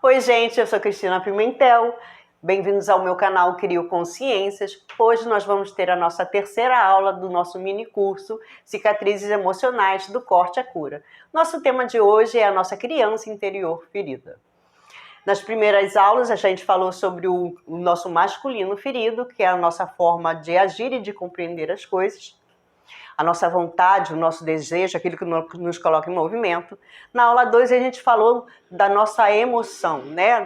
Oi, gente, eu sou Cristina Pimentel. Bem-vindos ao meu canal Crio Consciências. Hoje nós vamos ter a nossa terceira aula do nosso mini curso Cicatrizes Emocionais do Corte à Cura. Nosso tema de hoje é a nossa criança interior ferida. Nas primeiras aulas a gente falou sobre o nosso masculino ferido, que é a nossa forma de agir e de compreender as coisas. A nossa vontade, o nosso desejo, aquilo que nos coloca em movimento. Na aula 2 a gente falou da nossa emoção, né?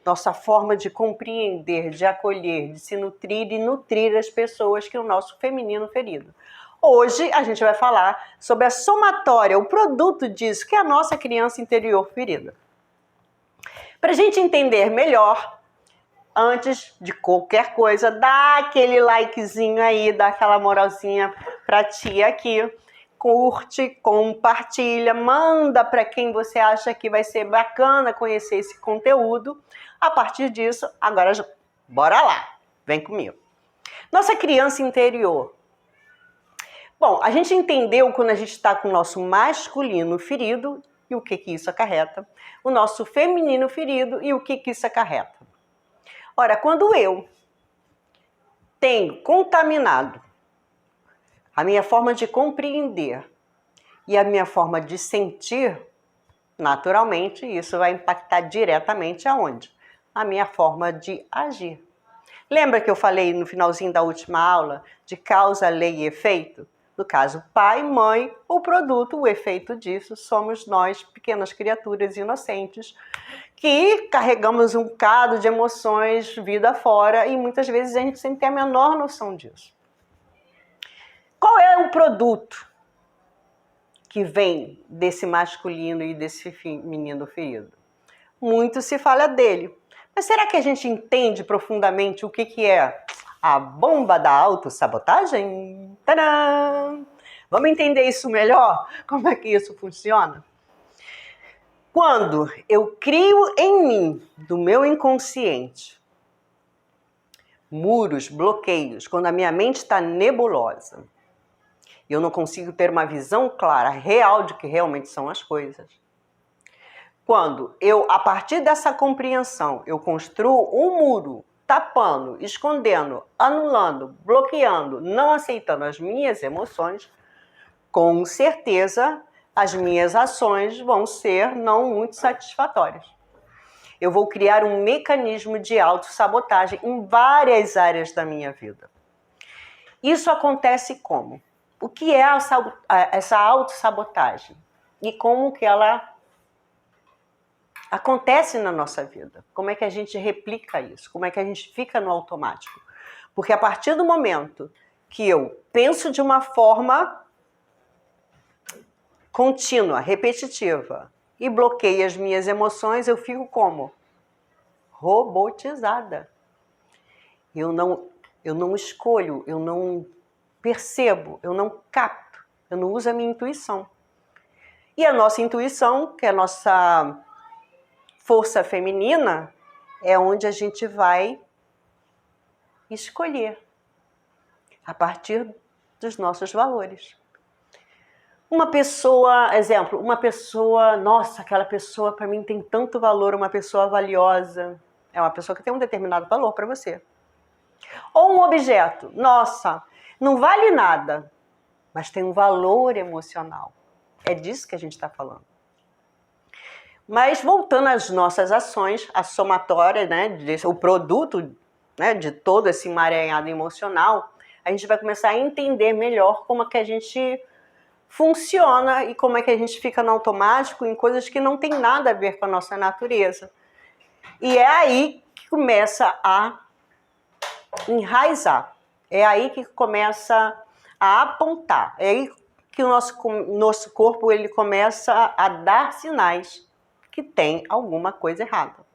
Nossa forma de compreender, de acolher, de se nutrir e nutrir as pessoas, que é o nosso feminino ferido. Hoje a gente vai falar sobre a somatória, o produto disso, que é a nossa criança interior ferida. Para a gente entender melhor, antes de qualquer coisa, dá aquele likezinho aí, dá aquela moralzinha pra tia aqui, curte, compartilha, manda para quem você acha que vai ser bacana conhecer esse conteúdo. A partir disso, agora bora lá, vem comigo. Nossa criança interior. Bom, a gente entendeu quando a gente está com o nosso masculino ferido e o que isso acarreta, o nosso feminino ferido e o que isso acarreta. Ora, quando eu tenho contaminado a minha forma de compreender e a minha forma de sentir, naturalmente isso vai impactar diretamente aonde? A minha forma de agir. Lembra que eu falei no finalzinho da última aula de causa, lei e efeito? No caso, pai, mãe, o produto, o efeito disso somos nós, pequenas criaturas inocentes, que carregamos um bocado de emoções vida fora e muitas vezes a gente sem ter a menor noção disso. Qual é o produto que vem desse masculino e desse feminino ferido? Muito se fala dele. Mas será que a gente entende profundamente o que é a bomba da autossabotagem? Tadã! Vamos entender isso melhor? Como é que isso funciona? Quando eu crio em mim, do meu inconsciente, muros, bloqueios, quando a minha mente está nebulosa, eu não consigo ter uma visão clara, real de que realmente são as coisas. Quando eu, a partir dessa compreensão, eu construo um muro, tapando, escondendo, anulando, bloqueando, não aceitando as minhas emoções, com certeza as minhas ações vão ser não muito satisfatórias. Eu vou criar um mecanismo de autossabotagem em várias áreas da minha vida. Isso acontece como? O que é essa autossabotagem? E como que ela acontece na nossa vida? Como é que a gente replica isso? Como é que a gente fica no automático? Porque a partir do momento que eu penso de uma forma contínua, repetitiva, e bloqueio as minhas emoções, eu fico como? Robotizada. Eu não escolho, eu não percebo, eu não capto, eu não uso a minha intuição. E a nossa intuição, que é a nossa força feminina, é onde a gente vai escolher a partir dos nossos valores. Uma pessoa, exemplo, nossa, aquela pessoa para mim tem tanto valor, uma pessoa valiosa, é uma pessoa que tem um determinado valor para você. Ou um objeto, nossa, não vale nada, mas tem um valor emocional. É disso que a gente está falando. Mas voltando às nossas ações, a somatória, né, o produto, né, de todo esse emaranhado emocional, a gente vai começar a entender melhor como é que a gente funciona e como é que a gente fica no automático em coisas que não tem nada a ver com a nossa natureza. E é aí que começa a enraizar, é aí que começa a apontar, é aí que o nosso corpo ele começa a dar sinais que tem alguma coisa errada.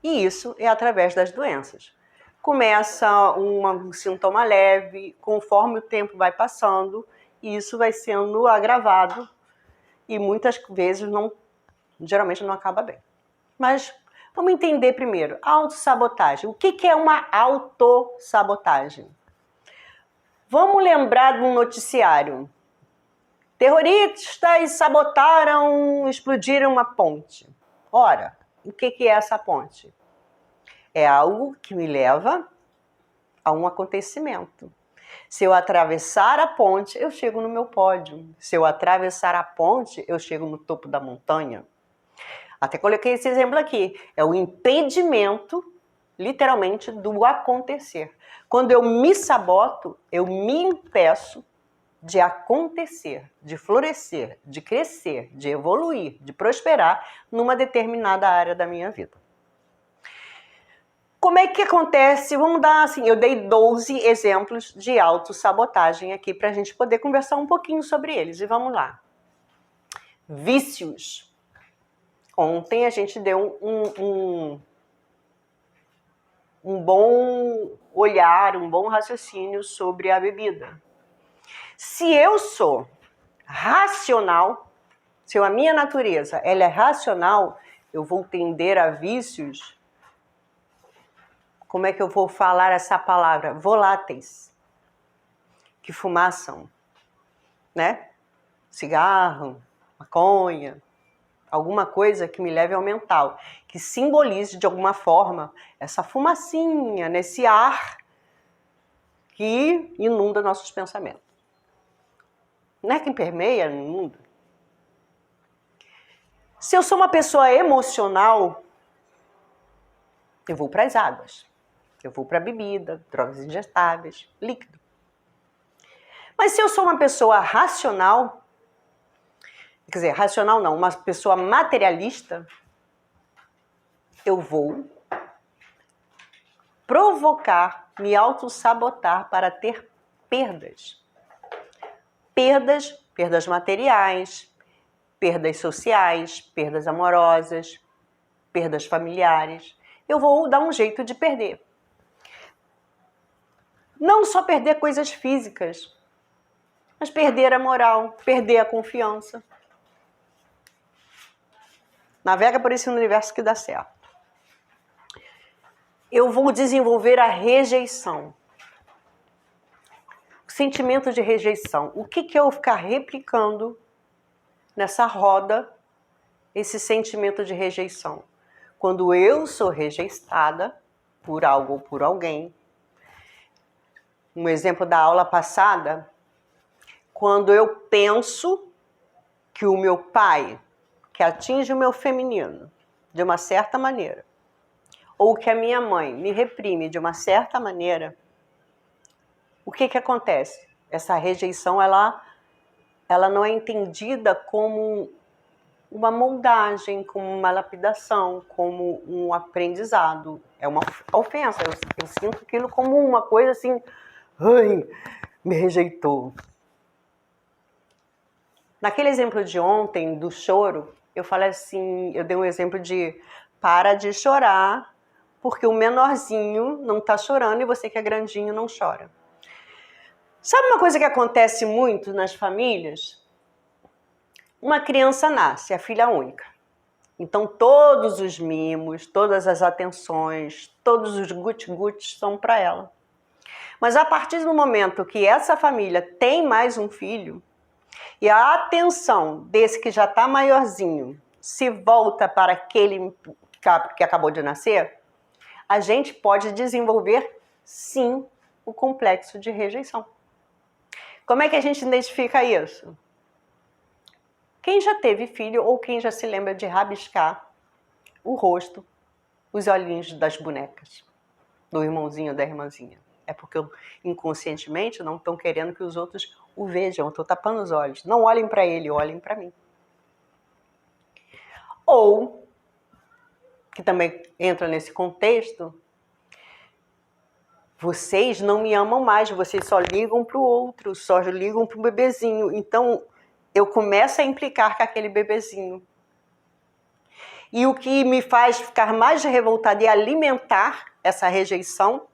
E isso é através das doenças. Começa um sintoma leve, conforme o tempo vai passando, e isso vai sendo agravado e muitas vezes geralmente não acaba bem. Mas vamos entender primeiro, autossabotagem. O que é uma autossabotagem? Vamos lembrar de um noticiário. Terroristas explodiram uma ponte. Ora, O que é essa ponte? É algo que me leva a um acontecimento. Se eu atravessar a ponte, eu chego no meu pódio. Se eu atravessar a ponte, eu chego no topo da montanha. Até coloquei esse exemplo aqui. É o impedimento, literalmente, do acontecer. Quando eu me saboto, eu me impeço de acontecer, de florescer, de crescer, de evoluir, de prosperar numa determinada área da minha vida. Como é que acontece? Vamos dar assim, eu dei 12 exemplos de autossabotagem aqui para a gente poder conversar um pouquinho sobre eles. E vamos lá. Vícios. Ontem a gente deu um bom olhar, um bom raciocínio sobre a bebida. Se eu sou racional, se a minha natureza ela é racional, eu vou tender a vícios. Como é que eu vou falar essa palavra? Voláteis, que fumaçam, né? Cigarro, maconha, alguma coisa que me leve ao mental, que simbolize de alguma forma essa fumacinha nesse ar que inunda nossos pensamentos. Não é quem permeia no mundo? Se eu sou uma pessoa emocional, eu vou para as águas. Eu vou para a bebida, drogas injetáveis, líquido. Mas se eu sou uma pessoa racional, quer dizer, racional não, uma pessoa materialista, eu vou provocar, me autossabotar para ter perdas. Perdas materiais, perdas sociais, perdas amorosas, perdas familiares. Eu vou dar um jeito de perder. Não só perder coisas físicas, mas perder a moral, perder a confiança. Navega por esse universo que dá certo. Eu vou desenvolver a rejeição. O sentimento de rejeição. O que é eu ficar replicando nessa roda esse sentimento de rejeição? Quando eu sou rejeitada por algo ou por alguém. Um exemplo da aula passada, quando eu penso que o meu pai, que atinge o meu feminino de uma certa maneira, ou que a minha mãe me reprime de uma certa maneira, o que acontece? Essa rejeição, ela não é entendida como uma moldagem, como uma lapidação, como um aprendizado. É uma ofensa. Eu sinto aquilo como uma coisa assim, ai, me rejeitou. Naquele exemplo de ontem, do choro, eu falei assim, eu dei um exemplo de para de chorar, porque o menorzinho não está chorando e você que é grandinho não chora. Sabe uma coisa que acontece muito nas famílias? Uma criança nasce, é filha única. Então todos os mimos, todas as atenções, todos os guts-guts são para ela. Mas a partir do momento que essa família tem mais um filho, e a atenção desse que já está maiorzinho se volta para aquele que acabou de nascer, a gente pode desenvolver, sim, o complexo de rejeição. Como é que a gente identifica isso? Quem já teve filho ou quem já se lembra de rabiscar o rosto, os olhinhos das bonecas, do irmãozinho ou da irmãzinha? É porque inconscientemente não estão querendo que os outros o vejam, estou tapando os olhos. Não olhem para ele, olhem para mim. Ou, que também entra nesse contexto, vocês não me amam mais, vocês só ligam para o outro, só ligam para o bebezinho. Então, eu começo a implicar com aquele bebezinho. E o que me faz ficar mais revoltada e alimentar essa rejeição,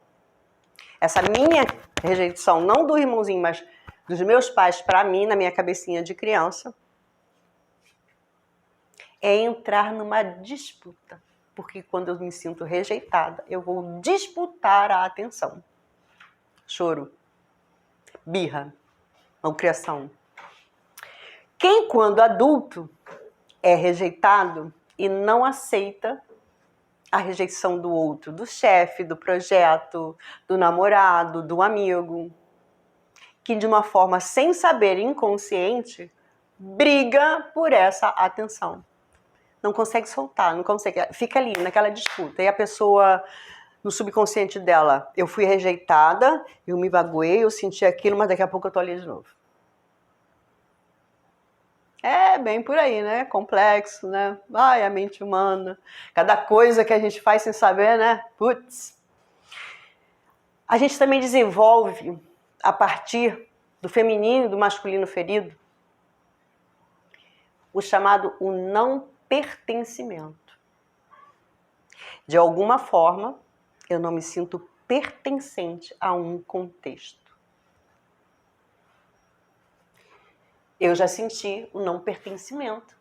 essa minha rejeição, não do irmãozinho, mas dos meus pais para mim, na minha cabecinha de criança, é entrar numa disputa. Porque quando eu me sinto rejeitada, eu vou disputar a atenção. Choro, birra, malcriação. Quem, quando adulto, é rejeitado e não aceita a rejeição do outro, do chefe, do projeto, do namorado, do amigo, que de uma forma sem saber, inconsciente, briga por essa atenção. Não consegue soltar, não consegue, fica ali naquela disputa. E a pessoa, no subconsciente dela, eu fui rejeitada, eu me magoei, eu senti aquilo, mas daqui a pouco eu tô ali de novo. É bem por aí, né? Complexo, né? Ai, a mente humana. Cada coisa que a gente faz sem saber, né? Putz. A gente também desenvolve, a partir do feminino e do masculino ferido, o chamado o não pertencimento. De alguma forma, eu não me sinto pertencente a um contexto. Eu já senti o não pertencimento,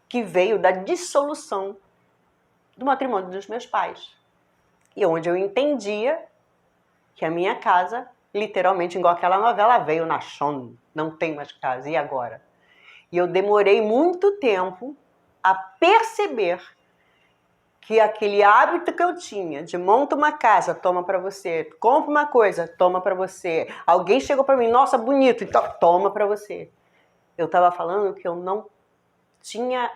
que veio da dissolução do matrimônio dos meus pais. E onde eu entendia que a minha casa, literalmente, igual aquela novela, veio na chão, não tem mais casa, e agora? E eu demorei muito tempo a perceber que aquele hábito que eu tinha de monta uma casa, toma para você, compra uma coisa, toma para você, alguém chegou para mim, nossa, bonito, então toma para você. Eu estava falando que eu não tinha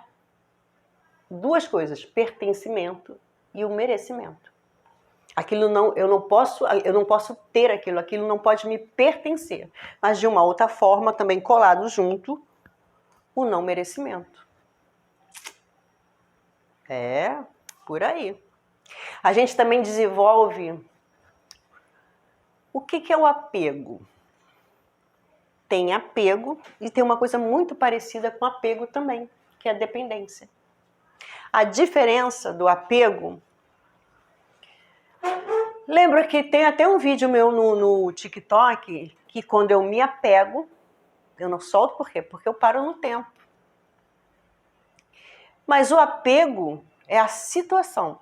duas coisas, pertencimento e o merecimento. Aquilo não, eu não posso ter aquilo não pode me pertencer. Mas de uma outra forma, também colado junto, o não merecimento. É, por aí. A gente também desenvolve o que é o apego. Tem apego e tem uma coisa muito parecida com apego também, que é a dependência. A diferença do apego... Lembra que tem até um vídeo meu no TikTok que quando eu me apego, eu não solto, por quê? Porque eu paro no tempo. Mas o apego é a situação.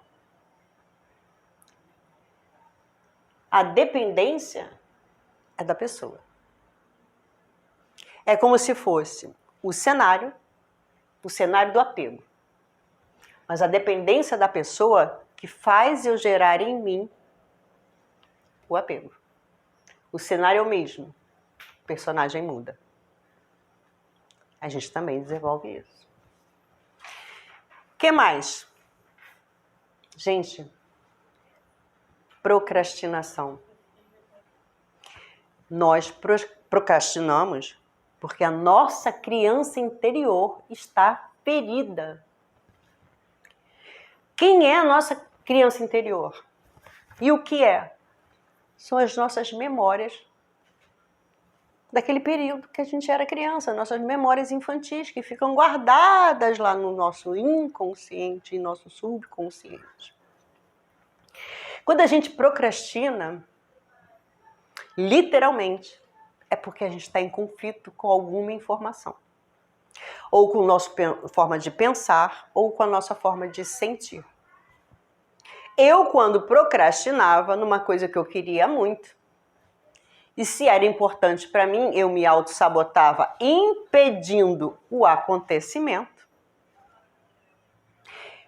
A dependência é da pessoa. É como se fosse o cenário do apego. Mas a dependência da pessoa que faz eu gerar em mim o apego. O cenário é o mesmo, o personagem muda. A gente também desenvolve isso. O que mais? Gente, procrastinação. Nós procrastinamos porque a nossa criança interior está ferida. Quem é a nossa criança interior? E o que é? São as nossas memórias daquele período que a gente era criança, nossas memórias infantis que ficam guardadas lá no nosso inconsciente e nosso subconsciente. Quando a gente procrastina, literalmente, é porque a gente está em conflito com alguma informação. Ou com a nossa forma de pensar, ou com a nossa forma de sentir. Eu, quando procrastinava numa coisa que eu queria muito, e se era importante para mim, eu me auto-sabotava impedindo o acontecimento.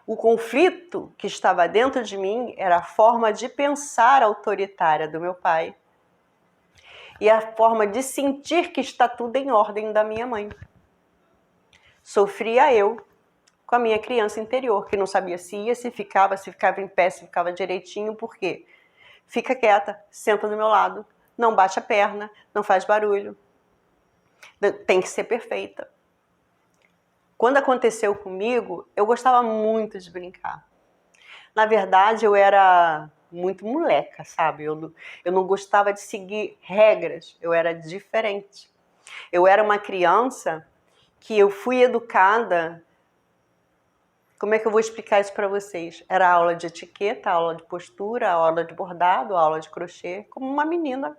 O conflito que estava dentro de mim era a forma de pensar autoritária do meu pai e a forma de sentir que está tudo em ordem da minha mãe. Sofria eu com a minha criança interior, que não sabia se ia, se ficava em pé, se ficava direitinho, por quê? Fica quieta, senta do meu lado, não bate a perna, não faz barulho, tem que ser perfeita. Quando aconteceu comigo, eu gostava muito de brincar. Na verdade, eu era muito moleca, sabe? Eu não gostava de seguir regras, eu era diferente. Eu era uma criança que eu fui educada. Como é que eu vou explicar isso para vocês? Era aula de etiqueta, aula de postura, aula de bordado, aula de crochê, como uma menina.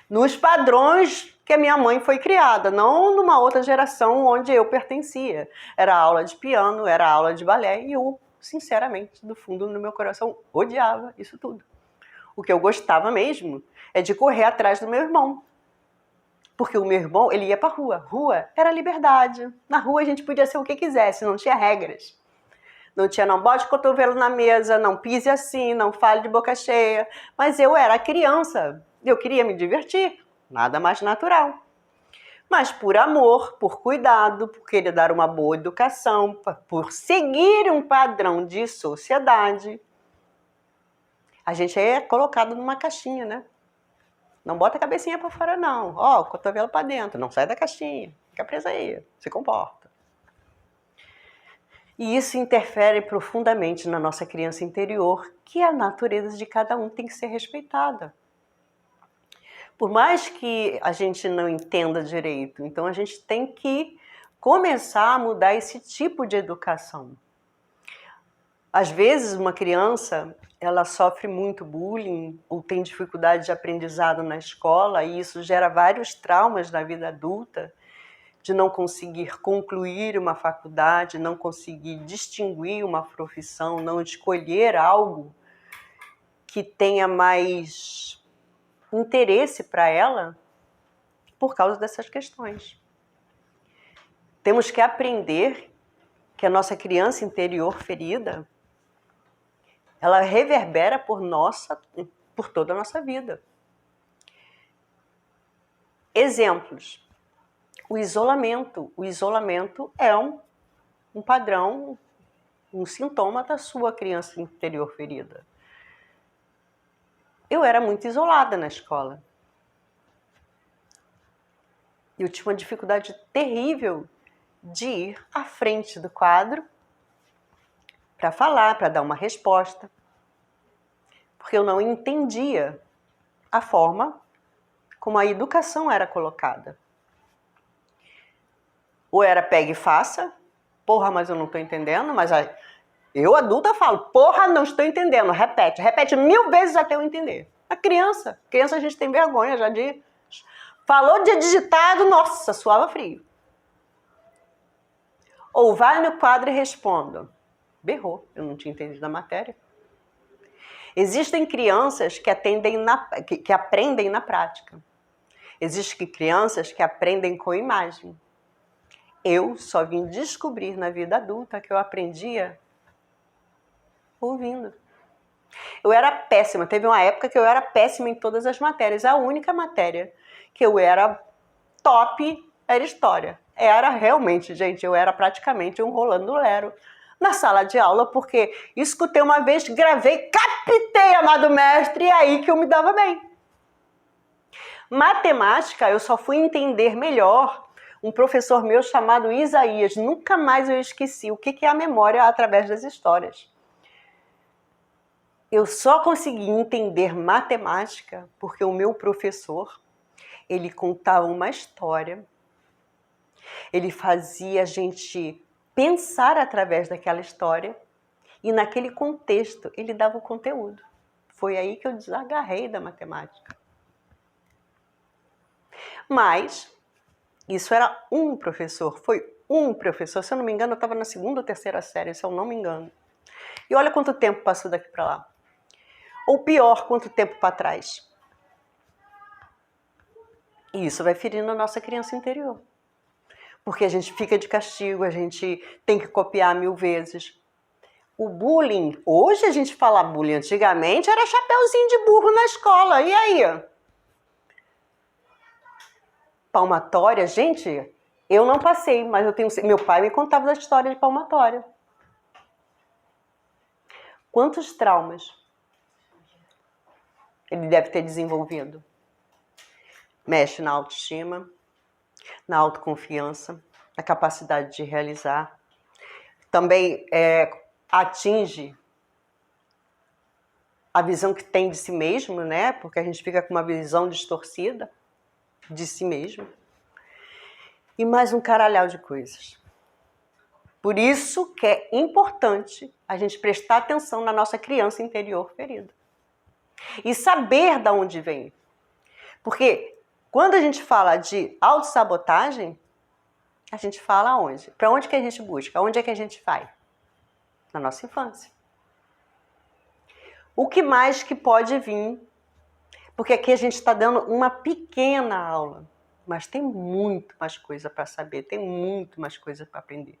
Nos padrões que a minha mãe foi criada, não numa outra geração onde eu pertencia. Era aula de piano, era aula de balé e eu, sinceramente, do fundo do meu coração, odiava isso tudo. O que eu gostava mesmo é de correr atrás do meu irmão. Porque o meu irmão, ele ia pra rua. Rua era liberdade. Na rua a gente podia ser o que quisesse, não tinha regras. não tinha não bote o cotovelo na mesa, não pise assim, não fale de boca cheia. Mas eu era criança, eu queria me divertir, nada mais natural. Mas por amor, por cuidado, por querer dar uma boa educação, por seguir um padrão de sociedade, a gente é colocado numa caixinha, né? Não bota a cabecinha para fora, não. Ó, o cotovelo para dentro, não sai da caixinha. Fica presa aí, se comporta. E isso interfere profundamente na nossa criança interior, que a natureza de cada um tem que ser respeitada. Por mais que a gente não entenda direito, então a gente tem que começar a mudar esse tipo de educação. Às vezes, uma criança, ela sofre muito bullying ou tem dificuldade de aprendizado na escola e isso gera vários traumas na vida adulta, de não conseguir concluir uma faculdade, não conseguir distinguir uma profissão, não escolher algo que tenha mais interesse para ela por causa dessas questões. Temos que aprender que a nossa criança interior ferida, ela reverbera por toda a nossa vida. Exemplos. O isolamento. O isolamento é um padrão, um sintoma da sua criança interior ferida. Eu era muito isolada na escola. Eu tinha uma dificuldade terrível de ir à frente do quadro para falar, para dar uma resposta, porque eu não entendia a forma como a educação era colocada. Ou era pega e faça, porra, mas eu não estou entendendo, mas eu adulta falo, porra, não estou entendendo, repete 1000 vezes até eu entender. A criança a gente tem vergonha já de... Falou de digitado, nossa, suava frio. Ou vai no quadro e responda. Berrou, eu não tinha entendido a matéria. Existem crianças que aprendem na prática. Existem crianças que aprendem com imagem. Eu só vim descobrir na vida adulta que eu aprendia ouvindo. Eu era péssima, teve uma época que eu era péssima em todas as matérias. A única matéria que eu era top era história. Era realmente, gente, eu era praticamente um Rolando Lero na sala de aula, porque escutei uma vez, gravei, captei, amado mestre, e aí que eu me dava bem. Matemática, eu só fui entender melhor um professor meu chamado Isaías. Nunca mais eu esqueci o que é a memória através das histórias. Eu só consegui entender matemática porque o meu professor, ele contava uma história, ele fazia a gente pensar através daquela história e naquele contexto ele dava o conteúdo. Foi aí que eu desagarrei da matemática. Mas isso era um professor, foi um professor. Se eu não me engano, eu estava na 2ª ou 3ª série, se eu não me engano. E olha quanto tempo passou daqui para lá. Ou pior, quanto tempo para trás. E isso vai ferindo a nossa criança interior. Porque a gente fica de castigo, a gente tem que copiar 1000 vezes. O bullying, hoje a gente fala bullying, antigamente era chapeuzinho de burro na escola. E aí? Palmatória, gente, eu não passei, mas meu pai me contava da história de palmatória. Quantos traumas ele deve ter desenvolvido? Mexe na autoestima, na autoconfiança, na capacidade de realizar. Também atinge a visão que tem de si mesmo, né? Porque a gente fica com uma visão distorcida de si mesmo. E mais um caralhau de coisas. Por isso que é importante a gente prestar atenção na nossa criança interior ferida. E saber de onde vem. Porque quando a gente fala de autossabotagem, a gente fala onde? Para onde que a gente busca? Onde é que a gente vai? Na nossa infância. O que mais que pode vir? Porque aqui a gente está dando uma pequena aula, mas tem muito mais coisa para saber, tem muito mais coisa para aprender.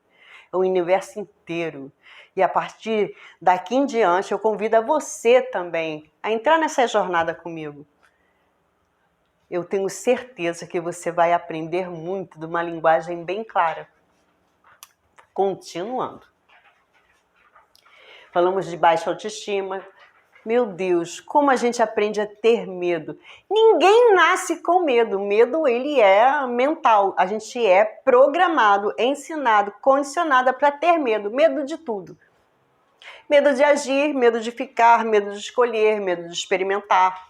é o universo inteiro. E a partir daqui em diante, eu convido a você também a entrar nessa jornada comigo. Eu tenho certeza que você vai aprender muito de uma linguagem bem clara. Continuando. Falamos de baixa autoestima. Meu Deus, como a gente aprende a ter medo. Ninguém nasce com medo. O medo, ele é mental. A gente é programado, ensinado, condicionado para ter medo. Medo de tudo. Medo de agir, medo de ficar, medo de escolher, medo de experimentar.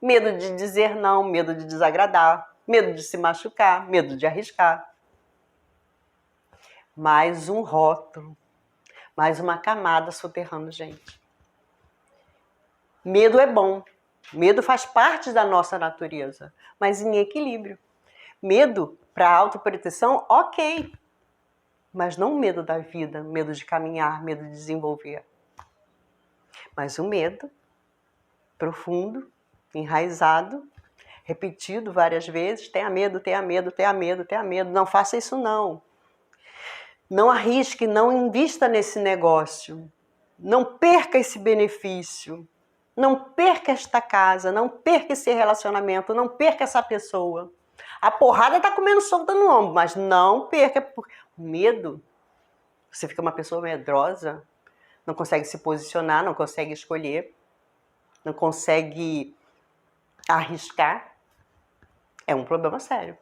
Medo de dizer não, medo de desagradar. Medo de se machucar, medo de arriscar. Mais um rótulo. Mais uma camada soterrando gente. Medo é bom. Medo faz parte da nossa natureza, mas em equilíbrio. Medo para autoproteção, ok. Mas não medo da vida, medo de caminhar, medo de desenvolver. Mas o medo profundo, enraizado, repetido várias vezes, tenha medo, tenha medo, tenha medo, tenha medo. Não faça isso não. Não arrisque, não invista nesse negócio. Não perca esse benefício. Não perca esta casa, não perca esse relacionamento, não perca essa pessoa. A porrada tá comendo solta no ombro, mas não perca. Por medo. Você fica uma pessoa medrosa, não consegue se posicionar, não consegue escolher, não consegue arriscar. É um problema sério.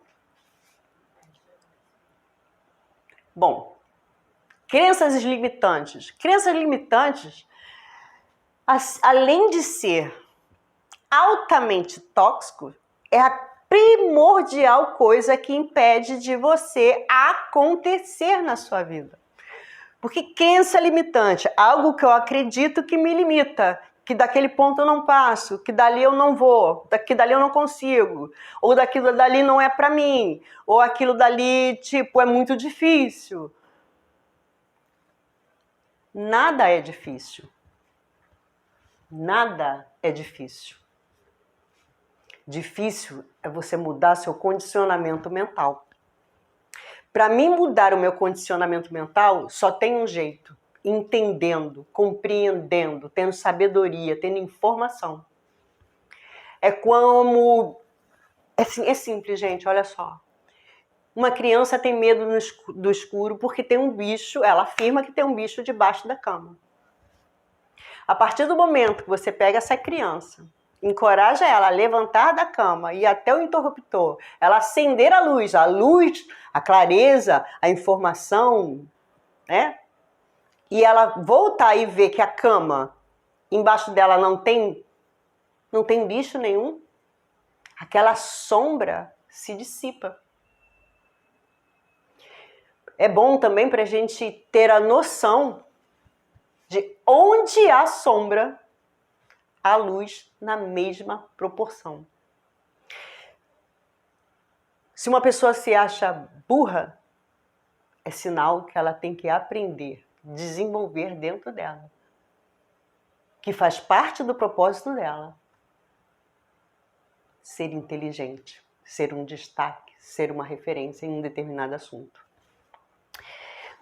Bom, crenças limitantes. Crenças limitantes, além de ser altamente tóxico, é a primordial coisa que impede de você acontecer na sua vida. Porque crença limitante, algo que eu acredito que me limita, que daquele ponto eu não passo, que dali eu não vou, que dali eu não consigo, ou daquilo dali não é para mim, ou aquilo dali, tipo, é muito difícil. Nada é difícil. Nada é difícil. Difícil é você mudar seu condicionamento mental. Para mim mudar o meu condicionamento mental, só tem um jeito. Entendendo, compreendendo, tendo sabedoria, tendo informação. É como... É simples, gente, olha só. Uma criança tem medo do escuro porque tem um bicho, ela afirma que tem um bicho debaixo da cama. A partir do momento que você pega essa criança, encoraja ela a levantar da cama e ir até o interruptor, ela acender a luz, a clareza, a informação, né? E ela voltar e ver que a cama, embaixo dela não tem bicho nenhum, aquela sombra se dissipa. É bom também para a gente ter a noção de onde há sombra, há luz na mesma proporção. Se uma pessoa se acha burra, é sinal que ela tem que aprender, desenvolver dentro dela, que faz parte do propósito dela. Ser inteligente, ser um destaque, ser uma referência em um determinado assunto.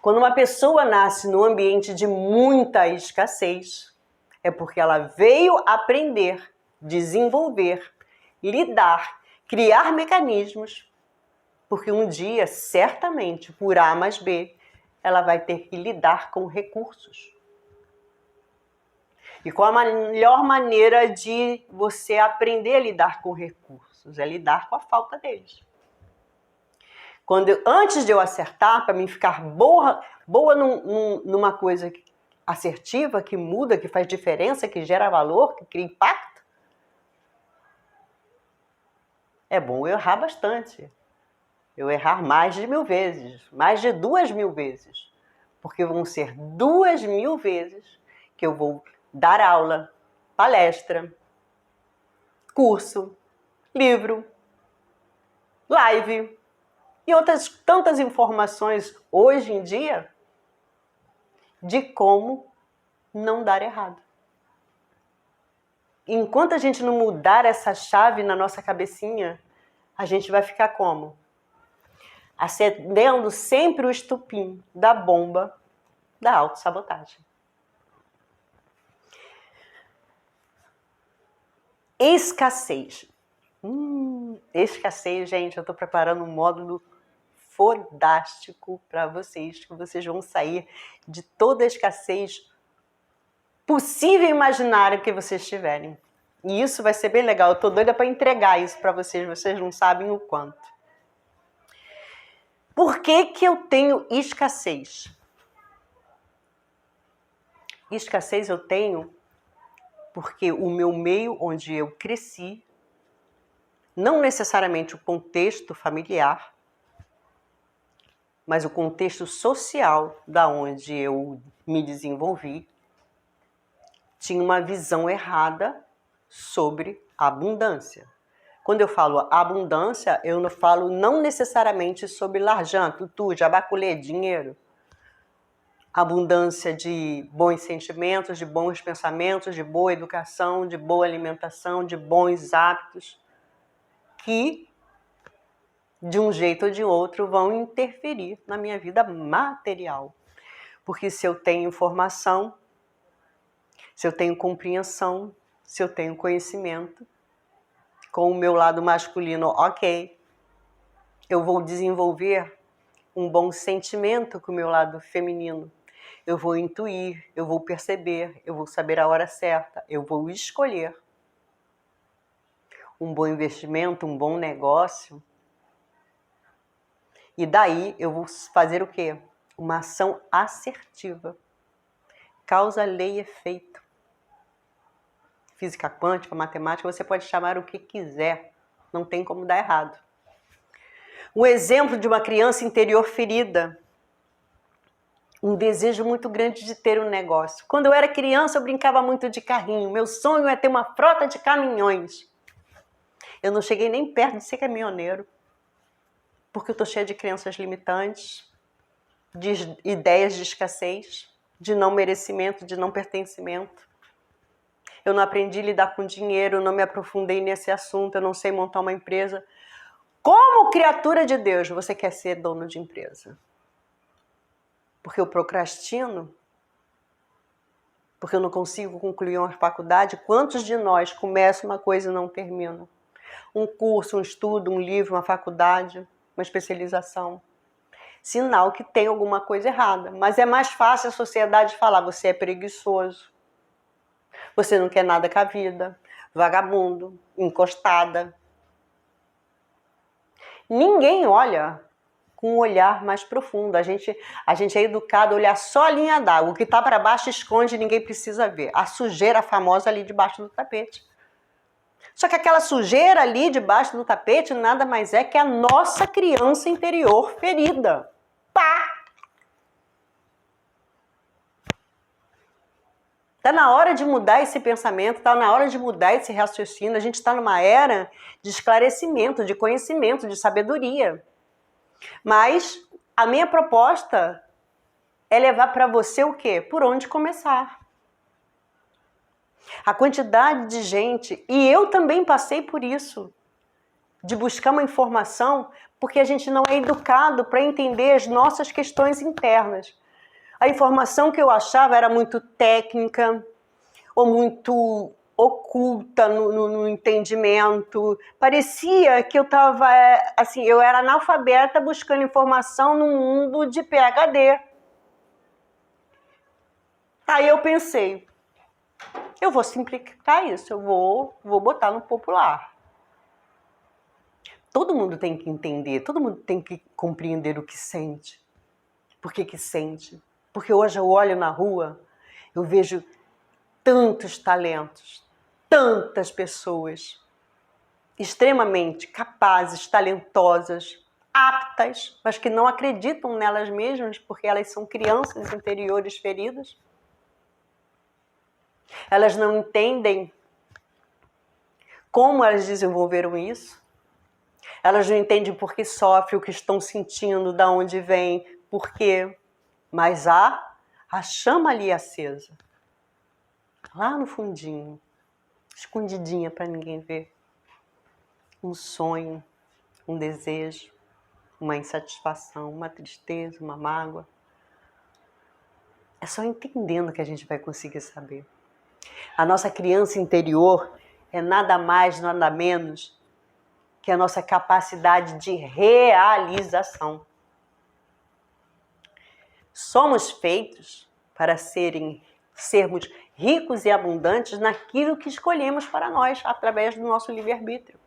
Quando uma pessoa nasce num ambiente de muita escassez, é porque ela veio aprender, desenvolver, lidar, criar mecanismos, porque um dia, certamente, por A mais B, ela vai ter que lidar com recursos. E qual a melhor maneira de você aprender a lidar com recursos? É lidar com a falta deles. Antes de eu acertar, para mim ficar boa numa coisa assertiva, que muda, que faz diferença, que gera valor, que cria impacto, é bom eu errar bastante. Eu errar mais de 1000 vezes, mais de 2000 vezes. Porque vão ser 2000 vezes que eu vou dar aula, palestra, curso, livro, live e outras tantas informações hoje em dia de como não dar errado. Enquanto a gente não mudar essa chave na nossa cabecinha, a gente vai ficar como? acendendo sempre o estupim da bomba da autossabotagem. Escassez. Escassez, gente, eu estou preparando um módulo fodástico para vocês, que vocês vão sair de toda a escassez possível e imaginária que vocês tiverem. E isso vai ser bem legal. Eu tô doida para entregar isso para vocês não sabem o quanto. Por que que eu tenho escassez? Escassez eu tenho porque o meu meio onde eu cresci, não necessariamente o contexto familiar, mas o contexto social da onde eu me desenvolvi, tinha uma visão errada sobre a abundância. Quando eu falo abundância, eu não falo não necessariamente sobre larjan, tutu, jabaculê, dinheiro. Abundância de bons sentimentos, de bons pensamentos, de boa educação, de boa alimentação, de bons hábitos, que de um jeito ou de outro vão interferir na minha vida material. Porque se eu tenho informação, se eu tenho compreensão, se eu tenho conhecimento, com o meu lado masculino, ok, eu vou desenvolver um bom sentimento com o meu lado feminino. Eu vou intuir, eu vou perceber, eu vou saber a hora certa, eu vou escolher um bom investimento, um bom negócio. E daí eu vou fazer o quê? Uma ação assertiva. Causa, lei e efeito. Física quântica, matemática, você pode chamar o que quiser. Não tem como dar errado. Um exemplo de uma criança interior ferida. Um desejo muito grande de ter um negócio. Quando eu era criança, eu brincava muito de carrinho. Meu sonho é ter uma frota de caminhões. Eu não cheguei nem perto de ser caminhoneiro. Porque eu estou cheia de crenças limitantes, de ideias de escassez, de não merecimento, de não pertencimento. Eu não aprendi a lidar com dinheiro, eu não me aprofundei nesse assunto, eu não sei montar uma empresa. Como criatura de Deus, você quer ser dono de empresa? Porque eu procrastino? Porque eu não consigo concluir uma faculdade? Quantos de nós começam uma coisa e não terminam? Um curso, um estudo, um livro, uma faculdade, uma especialização. Sinal que tem alguma coisa errada. Mas é mais fácil a sociedade falar, você é preguiçoso, você não quer nada com a vida, vagabundo, encostada. Ninguém olha com um olhar mais profundo. A gente é educado a olhar só a linha d'água. O que está para baixo esconde, ninguém precisa ver. A sujeira famosa ali debaixo do tapete. Só que aquela sujeira ali debaixo do tapete nada mais é que a nossa criança interior ferida. Pá! Está na hora de mudar esse pensamento, está na hora de mudar esse raciocínio. A gente está numa era de esclarecimento, de conhecimento, de sabedoria. Mas a minha proposta é levar para você o quê? Por onde começar. A quantidade de gente, e eu também passei por isso, de buscar uma informação, porque a gente não é educado para entender as nossas questões internas. A informação que eu achava era muito técnica, ou muito oculta no entendimento. Parecia que eu estava, assim, eu era analfabeta buscando informação no mundo de PhD. Aí eu pensei, eu vou simplificar isso, eu vou botar no popular. Todo mundo tem que entender, todo mundo tem que compreender o que sente. Por que sente? Porque hoje eu olho na rua, eu vejo tantos talentos, tantas pessoas extremamente capazes, talentosas, aptas, mas que não acreditam nelas mesmas porque elas são crianças interiores feridas. Elas não entendem como elas desenvolveram isso. Elas não entendem por que sofrem, o que estão sentindo, de onde vem, por quê. Mas há a chama ali acesa. Lá no fundinho, escondidinha para ninguém ver. Um sonho, um desejo, uma insatisfação, uma tristeza, uma mágoa. É só entendendo que a gente vai conseguir saber. A nossa criança interior é nada mais, nada menos que a nossa capacidade de realização. Somos feitos para sermos ricos e abundantes naquilo que escolhemos para nós, através do nosso livre-arbítrio.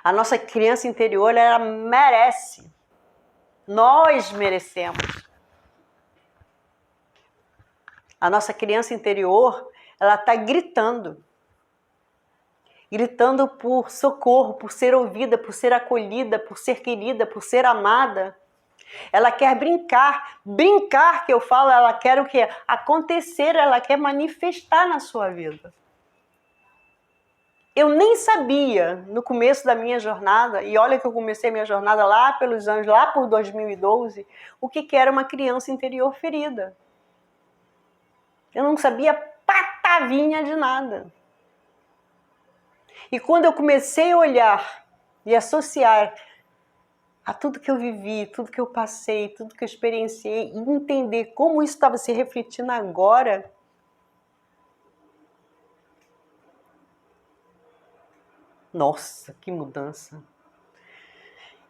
A nossa criança interior, ela merece. Nós merecemos. A nossa criança interior, ela está gritando. Gritando por socorro, por ser ouvida, por ser acolhida, por ser querida, por ser amada. Ela quer brincar. Brincar, que eu falo, ela quer o quê? Acontecer, ela quer manifestar na sua vida. Eu nem sabia, no começo da minha jornada, e olha que eu comecei minha jornada lá pelos anos, lá por 2012, o que era uma criança interior ferida. Eu não sabia patavinha de nada. E quando eu comecei a olhar e associar a tudo que eu vivi, tudo que eu passei, tudo que eu experienciei, e entender como isso estava se refletindo agora, nossa, que mudança.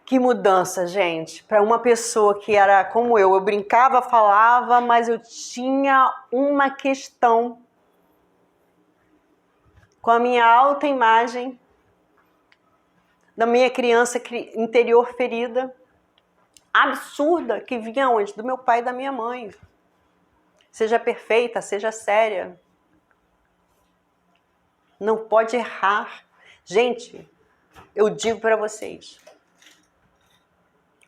Que mudança, gente. Para uma pessoa que era como eu brincava, falava, mas eu tinha uma questão com a minha autoimagem, da minha criança interior ferida, absurda, que vinha onde? Do meu pai e da minha mãe. Seja perfeita, seja séria. Não pode errar. Gente, eu digo para vocês,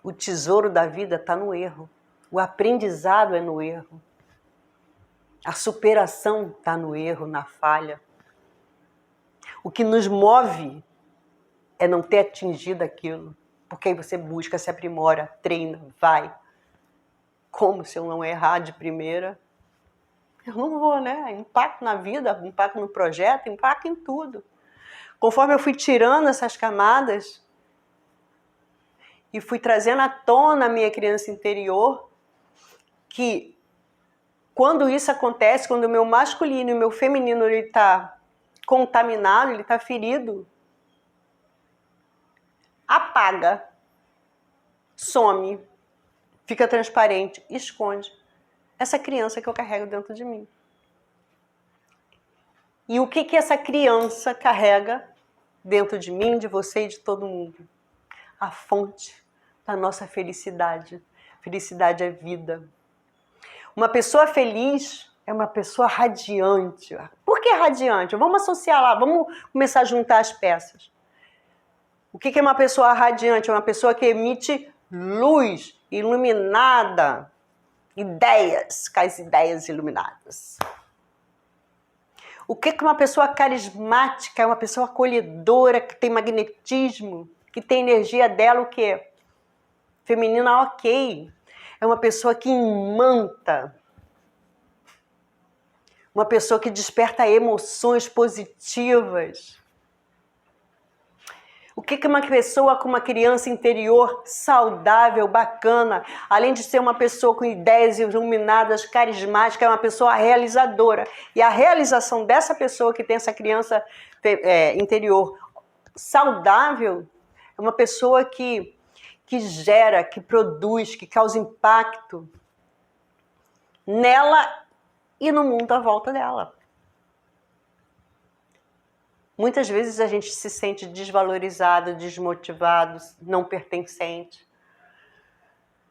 o tesouro da vida está no erro. O aprendizado é no erro. A superação está no erro, na falha. O que nos move é não ter atingido aquilo. Porque aí você busca, se aprimora, treina, vai. Como se eu não errar de primeira? Eu não vou, né? Impacto na vida, impacto no projeto, impacto em tudo. Conforme eu fui tirando essas camadas e fui trazendo à tona a minha criança interior, que quando isso acontece, quando o meu masculino e o meu feminino está contaminado, ele está ferido, apaga, some, fica transparente, esconde essa criança que eu carrego dentro de mim. E o que essa criança carrega dentro de mim, de você e de todo mundo? A fonte da nossa felicidade. Felicidade é vida. Uma pessoa feliz é uma pessoa radiante. Por que radiante? Vamos associar lá, vamos começar a juntar as peças. O que é uma pessoa radiante? É uma pessoa que emite luz, iluminada, ideias, com as ideias iluminadas. O que é uma pessoa carismática? É uma pessoa acolhedora, que tem magnetismo, que tem energia dela, o quê? Feminina, ok. É uma pessoa que imanta. Uma pessoa que desperta emoções positivas. O que é uma pessoa com uma criança interior saudável, bacana? Além de ser uma pessoa com ideias iluminadas, carismática, é uma pessoa realizadora. E a realização dessa pessoa que tem essa criança interior saudável é uma pessoa que gera, que produz, que causa impacto nela e no mundo à volta dela. Muitas vezes a gente se sente desvalorizado, desmotivado, não pertencente.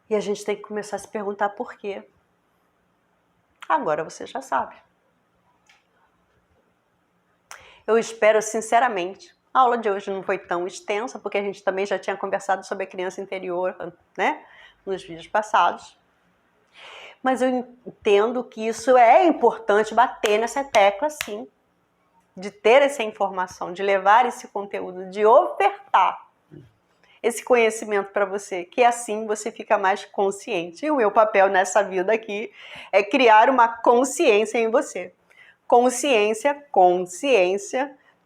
E a gente tem que começar a se perguntar por quê. Agora você já sabe. Eu espero sinceramente. A aula de hoje não foi tão extensa, porque a gente também já tinha conversado sobre a criança interior, né, nos vídeos passados. Mas eu entendo que isso é importante bater nessa tecla, sim. De ter essa informação, de levar esse conteúdo, de ofertar esse conhecimento para você, que assim você fica mais consciente. E o meu papel nessa vida aqui é criar uma consciência em você. Consciência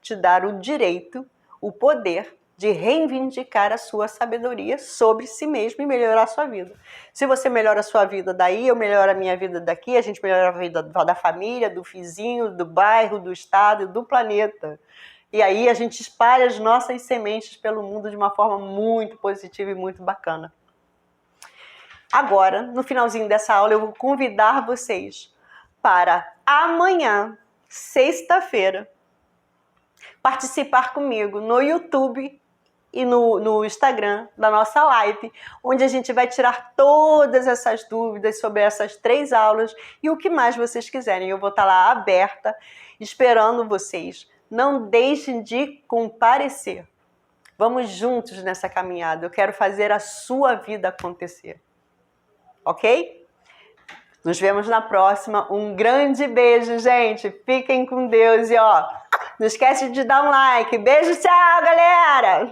te dar o direito, o poder de reivindicar a sua sabedoria sobre si mesmo e melhorar a sua vida. Se você melhora a sua vida daí, eu melhoro a minha vida daqui, a gente melhora a vida da família, do vizinho, do bairro, do estado, do planeta. E aí a gente espalha as nossas sementes pelo mundo de uma forma muito positiva e muito bacana. Agora, no finalzinho dessa aula, eu vou convidar vocês para amanhã, sexta-feira, participar comigo no YouTube e no Instagram da nossa live, onde a gente vai tirar todas essas dúvidas sobre essas 3 aulas e o que mais vocês quiserem. Eu vou estar lá aberta, esperando vocês. Não deixem de comparecer. Vamos juntos nessa caminhada. Eu quero fazer a sua vida acontecer. Ok? Nos vemos na próxima. Um grande beijo, gente. Fiquem com Deus e ó, não esquece de dar um like. Beijo, tchau, galera!